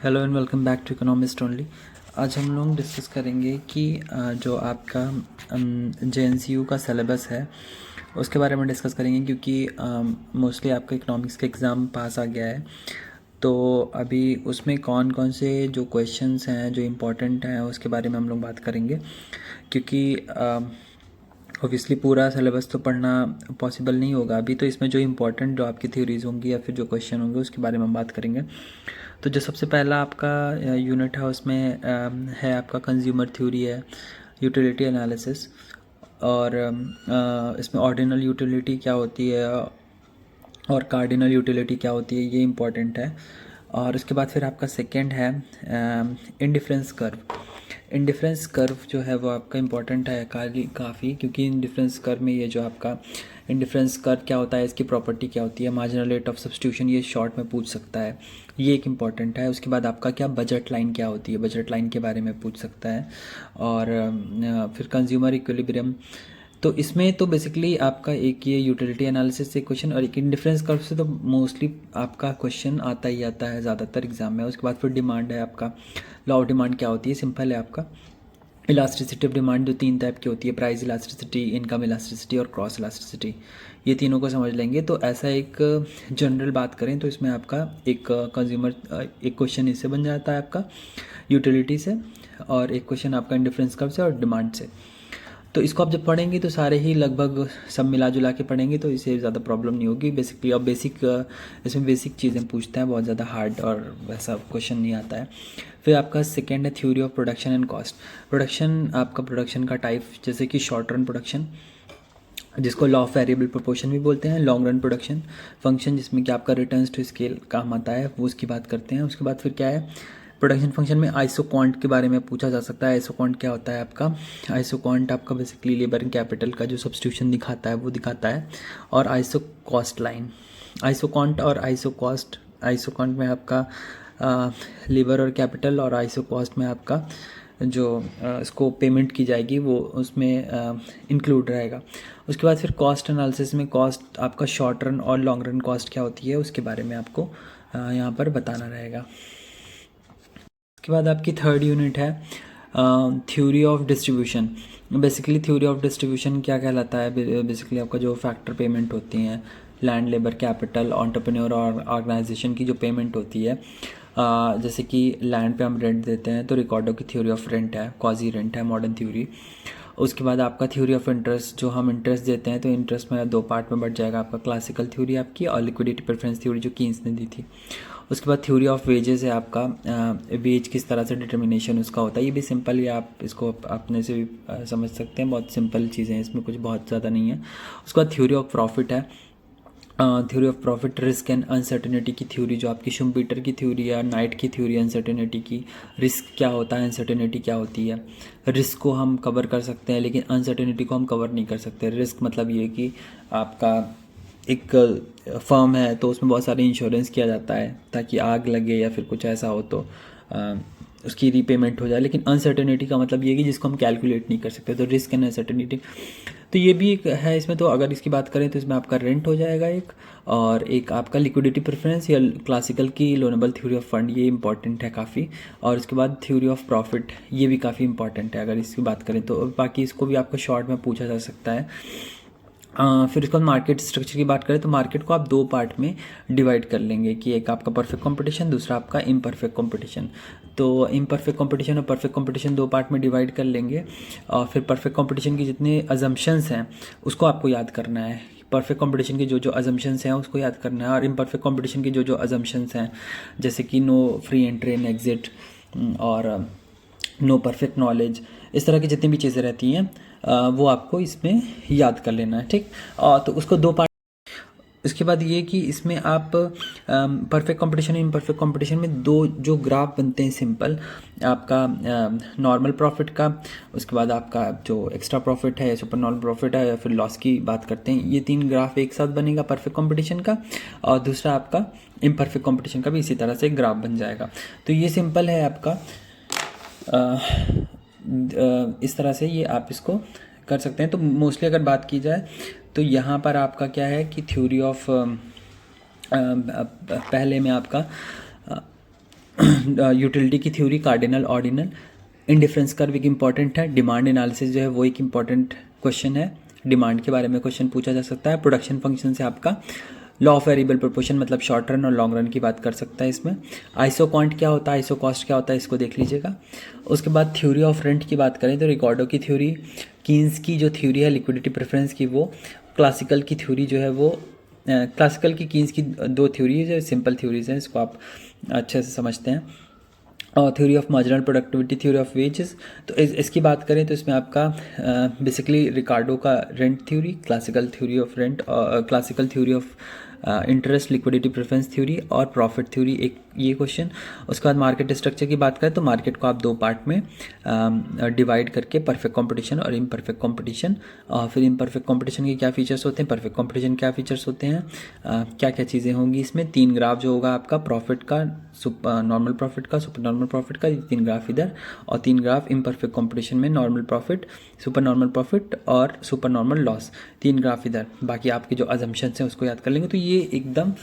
Hello and welcome back to Economist Only. आज हम लोग डिस्कस करेंगे कि जो आपका JNCU का सिलेबस है उसके बारे में डिस्कस करेंगे, क्योंकि मोस्टली आपका इकोनॉमिक्स का एग्ज़ाम पास आ गया है। तो अभी उसमें कौन कौन से जो क्वेश्चंस हैं जो इम्पोर्टेंट हैं उसके बारे में हम लोग बात करेंगे, क्योंकि ऑब्वियसली पूरा सिलेबस तो पढ़ना पॉसिबल नहीं होगा अभी। तो इसमें जो इम्पोर्टेंट जो आपकी थ्योरीज होंगी या फिर जो क्वेश्चन होंगे उसके बारे में हम बात करेंगे। तो जो सबसे पहला आपका यूनिट है उसमें है आपका कंज्यूमर थ्योरी है, यूटिलिटी एनालिसिस, और इसमें ऑर्डिनल यूटिलिटी क्या होती है और कार्डिनल यूटिलिटी क्या होती है, ये इम्पॉर्टेंट है। और उसके बाद फिर आपका सेकंड है इंडिफरेंस कर्व। इंडिफरेंस कर्व जो है वो आपका इम्पॉर्टेंट है काफ़ी, क्योंकि इंडिफरेंस कर्व में ये जो आपका इंडिफरेंस कर्व क्या होता है, इसकी प्रॉपर्टी क्या होती है, मार्जिनल रेट ऑफ सब्स्टिट्यूशन, ये शॉर्ट में पूछ सकता है, ये एक इम्पॉर्टेंट है। उसके बाद आपका क्या बजट लाइन क्या होती है, बजट लाइन के बारे में पूछ सकता है। और फिर कंज्यूमर इक्विलिब्रियम। तो इसमें तो बेसिकली आपका एक ये यूटिलिटी एनालिसिस से क्वेश्चन और एक इंडिफरेंस कर्व से तो मोस्टली आपका क्वेश्चन आता ही आता है ज़्यादातर एग्जाम में। उसके बाद फिर डिमांड है आपका, लॉ ऑफ डिमांड क्या होती है, सिंपल है आपका। इलास्टिसिटी ऑफ डिमांड जो 3 टाइप की होती है, प्राइस इलास्टिसिटी, इनकम इलास्टिसिटी और क्रॉस इलास्टिसिटी, ये तीनों को समझ लेंगे। तो ऐसा एक जनरल बात करें तो इसमें आपका एक कंज्यूमर एक क्वेश्चन इससे बन जाता है आपका यूटिलिटी से, और एक क्वेश्चन आपका इंडिफरेंस कर्व से और डिमांड से। तो इसको आप जब पढ़ेंगे तो सारे ही लगभग सब मिला जुला के पढ़ेंगे तो इससे ज़्यादा प्रॉब्लम नहीं होगी बेसिकली। और इसमें बेसिक चीज़ें पूछते हैं, बहुत ज़्यादा हार्ड और वैसा क्वेश्चन नहीं आता है। फिर आपका सेकेंड है theory of production and cost. Production का टाइप, जैसे कि शॉर्ट रन प्रोडक्शन जिसको लॉ ऑफ वेरिएबल प्रोपोर्शन भी बोलते हैं, लॉन्ग रन प्रोडक्शन फंक्शन जिसमें कि आपका रिटर्न्स टू स्केल काम आता है, वो उसकी बात करते हैं। उसके बाद फिर क्या है, प्रोडक्शन फंक्शन में आइसोक्वांट के बारे में पूछा जा सकता है। आइसोक्वांट क्या होता है आपका, आइसोक्वांट आपका बेसिकली लेबर एंड कैपिटल का जो सब्स्टिट्यूशन दिखाता है वो दिखाता है। और आइसो कॉस्ट लाइन, आइसोक्वांट और आइसोक्वांट में आपका लेबर और कैपिटल, और आइसो कॉस्ट में आपका जो इसको पेमेंट की जाएगी वो उसमें इंक्लूड रहेगा। उसके बाद फिर कॉस्ट एनालिसिस में कॉस्ट आपका शॉर्ट रन और लॉन्ग रन कॉस्ट क्या होती है उसके बारे में आपको यहाँ पर बताना रहेगा। उसके बाद आपकी थर्ड यूनिट है theory of distribution. Basically theory of distribution क्या कहलाता है, बेसिकली आपका जो फैक्टर पेमेंट होती हैं, लैंड, लेबर, कैपिटल, एंटरप्रेन्योर और ऑर्गेनाइजेशन की जो पेमेंट होती है, जैसे कि लैंड पे हम रेंट देते हैं तो रिकॉर्डो की थ्योरी ऑफ रेंट है, क्वाजी रेंट है, मॉडर्न थ्योरी। उसके बाद आपका थ्योरी ऑफ इंटरेस्ट, जो हम इंटरेस्ट देते हैं तो इंटरेस्ट में 2 पार्ट में बढ़ जाएगा आपका, क्लासिकल थ्योरी आपकी और लिक्विडिटी प्रेफरेंस थ्योरी जो कीन्स ने दी थी। उसके बाद थ्योरी ऑफ वेजेस है आपका, वेज किस तरह से डिटर्मिनेशन उसका होता है, ये भी सिंपल ही, आप इसको अपने से भी समझ सकते हैं, बहुत सिंपल चीज़ें हैं, इसमें कुछ बहुत ज़्यादा नहीं है। उसके बाद थ्योरी ऑफ प्रॉफिट है, theory of profit, risk and uncertainty की थ्योरी जो आपकी शुम्पीटर की थ्योरी है, नाइट की थ्योरी अनसर्टेनिटी की। रिस्क क्या होता है, अनसर्टेनिटी क्या होती है। रिस्क को हम कवर कर सकते हैं लेकिन अनसर्टेनिटी को हम कवर नहीं कर सकते। रिस्क मतलब ये कि आपका एक फर्म है तो उसमें बहुत सारे इंश्योरेंस किया जाता है ताकि आग लगे या फिर कुछ ऐसा हो तो उसकी रीपेमेंट हो जाए, लेकिन अनसर्टेनिटी का मतलब ये कि जिसको हम कैलकुलेट नहीं कर सकते। तो रिस्क एंड अनसर्टेनिटी तो ये भी एक है इसमें। तो अगर इसकी बात करें तो इसमें आपका रेंट हो जाएगा एक, और एक आपका लिक्विडिटी प्रेफरेंस या क्लासिकल की लोनेबल थ्योरी ऑफ फंड, ये इंपॉर्टेंट है काफ़ी। और उसके बाद थ्योरी ऑफ प्रॉफिट, ये भी काफ़ी इंपॉर्टेंट है अगर इसकी बात करें तो। बाकी इसको भी आपको शॉर्ट में पूछा जा सकता है। फिर उसके बाद मार्केट स्ट्रक्चर की बात करें तो मार्केट को आप 2 पार्ट में डिवाइड कर लेंगे कि एक आपका परफेक्ट कंपटीशन, दूसरा आपका इम्परफेक्ट कंपटीशन। तो इम्परफेक्ट कंपटीशन और परफेक्ट कंपटीशन 2 पार्ट में डिवाइड कर लेंगे। और फिर परफेक्ट कंपटीशन की जितने अजम्पशंस हैं उसको आपको याद करना है। परफेक्ट कंपटीशन की जो जो अजम्पशंस हैं उसको याद करना है, और इम्परफेक्ट कंपटीशन की जो जो अजम्पशंस हैं जैसे कि no free entry and exit और नो परफेक्ट नॉलेज, इस तरह की जितनी भी चीज़ें रहती हैं वो आपको इसमें याद कर लेना है, ठीक। तो उसको 2 पार्ट। इसके बाद ये कि इसमें आप परफेक्ट कंपटीशन और इम्परफेक्ट कंपटीशन में 2 जो ग्राफ बनते हैं सिंपल, आपका नॉर्मल प्रॉफिट का, उसके बाद आपका जो एक्स्ट्रा प्रॉफिट है या सुपर नॉर्मल प्रॉफिट है या फिर लॉस की बात करते हैं, ये 3 ग्राफ एक साथ बनेगा परफेक्ट कंपटीशन का, और दूसरा आपका इम्परफेक्ट कंपटीशन का भी इसी तरह से ग्राफ बन जाएगा। तो ये सिंपल है आपका, इस तरह से ये आप इसको कर सकते हैं। तो मोस्टली अगर बात की जाए तो यहाँ पर आपका क्या है कि थ्योरी ऑफ पहले में आपका यूटिलिटी की theory, cardinal, ordinal, indifference curve एक इंपॉर्टेंट है, डिमांड एनालिसिस जो है वो एक इंपॉर्टेंट क्वेश्चन है, डिमांड के बारे में क्वेश्चन पूछा जा सकता है। प्रोडक्शन फंक्शन से आपका लॉ ऑफ वेरिएबल प्रोपोर्शन मतलब शॉर्ट रन और लॉन्ग रन की बात कर सकता है इसमें। आइसो क्वांट क्या होता है, आइसो कॉस्ट क्या होता है, इसको देख लीजिएगा। उसके बाद थ्योरी ऑफ रेंट की बात करें तो रिकॉर्डो की थ्योरी, कीन्स की जो थ्योरी है लिक्विडिटी प्रेफरेंस की वो, क्लासिकल की थ्योरी जो है वो, क्लासिकल की कीन्स की दो थ्योरीज है, सिंपल थ्योरीज हैं, इसको आप अच्छे से समझते हैं। और theory of marginal productivity, theory of wages. तो इसकी बात करें तो इसमें आपका बेसिकली रिकार्डो का rent theory, classical theory of rent, classical theory of interest, liquidity preference theory और प्रॉफिट थ्योरी, एक ये क्वेश्चन। उसके बाद मार्केट स्ट्रक्चर की बात करें तो मार्केट को आप दो पार्ट में डिवाइड करके परफेक्ट कंपटीशन और इम्परफेक्ट कंपटीशन, फिर इम्परफेक्ट कंपटीशन के क्या फीचर्स होते हैं, परफेक्ट कंपटीशन क्या फीचर्स होते हैं, क्या क्या चीज़ें होंगी इसमें। तीन ग्राफ जो होगा आपका प्रॉफिट का, नॉर्मल प्रॉफिट का, सुपर नॉर्मल प्रॉफिट का, ये तीन ग्राफ इधर, और तीन ग्राफ इम्परफेक्ट कंपटीशन में normal profit, super normal profit और सुपर नॉर्मल लॉस, तीन ग्राफ इधर। बाकी आपके जो अजम्पशंस हैं उसको याद कर लेंगे। तो ये एकदम